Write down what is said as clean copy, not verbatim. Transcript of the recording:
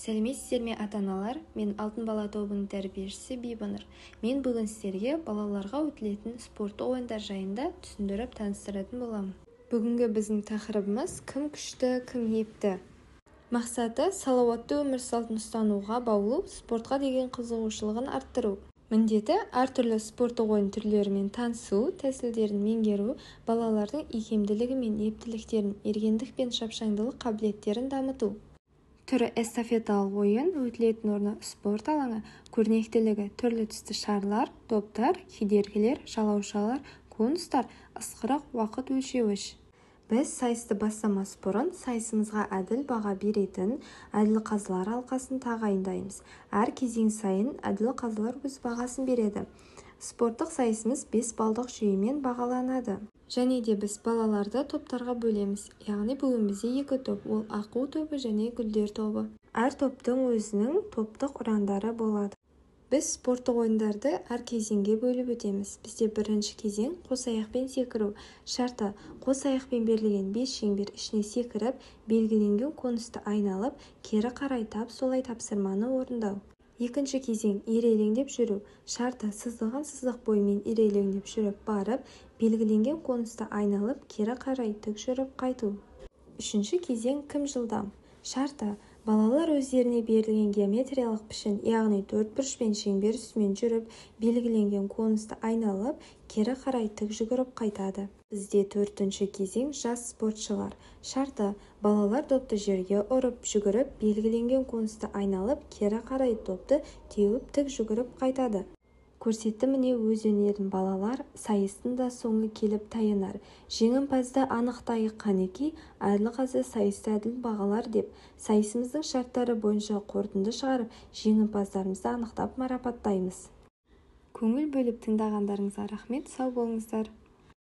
Сәлеметсіздер ме ата-аналар? Мен Алтын бала тобының тәрбиешісі Бибаныр. Мен бүгін сіздерге балаларға өтілетін спорттық ойындар жайында түсіндіріп таныстыратын боламын. Бүгінгі біздің тақырыбымыз кім күшті, кім епті. Мақсаты салауатты өмір салтын ұстануға баулу, спортқа деген қызығушылығын арттыру. Міндеті әртүрлі спорттық ойын түрлерімен танысу, тәсілдерін меңгеру, балалардың икемділігі мен ептіліктерін, ергендік пен шапшаңдылық қабілеттерін дамыту. Түрі эстафеталық ойын, өтілетін орны спорт алаңы, көрнектілігі түрлі түсті шарлар, топтар, кедергілер, жалаушалар, конустар, ысқырық, уақыт өлшеуіш. Біз сайысты бастамас бұрын сайысымызға әділ баға беретін әділ қазылар алқасын тағайындаймыз. Әр кезең сайын әділ қазылар өз бағасын береді. Спорттық сайысымыз 5 балдық жүйемен бағаланады. Және де біз балаларды топтарға бөлеміз. Яғни бүгін бізде 2 топ, ол аққу тобы және гүлдер тобы. Әр топтың өзінің топтық ұрандары болады. Біз спорттық ойындарды әр кезеңге бөліп өтеміз. Бізде бірінші кезең қос аяқпен секіру. Шарты: қос аяқпен берілген 5 шеңбер ішіне секіріп, белгіленген конусты айналып, кері қарай тап солай тапсырманы орындау. Екінші кезең ирелеңдеп жүру. Шарты: сызылған сызық бойымен ирелеңдеп жүріп барып, белгіленген конусты айналып, кері қарай тік жүріп қайту. Үшінші кезең кім жылдам. Шарты: балалар өздеріне берілген геометриялық пішін, яғни төртбұрыш пен шеңбер үстімен жүріп, белгіленген конусты айналып, кері қарай тік жүгіріп қайтады. Бізде төртінші кезең жас спортшылар. Шарты: балалар допты жерге ұрып, жүгіріп, белгіленген конусты айналып, кері қарай допты теуіп, тік жүгіріп қайтады. Көрсетті міне өз өнерін балалар, сайыстың да соңы келіп таянар. Жеңімпазды анықтайық қанекей, әділ қазы сайысты әділ бағалар деп. Сайысымыздың шарттары бойынша қорытынды шығарып, жеңімпаздарымызды анықтап марапаттаймыз. Көңіл бөліп тыңдағандарыңызға рахмет, сау болыңыздар.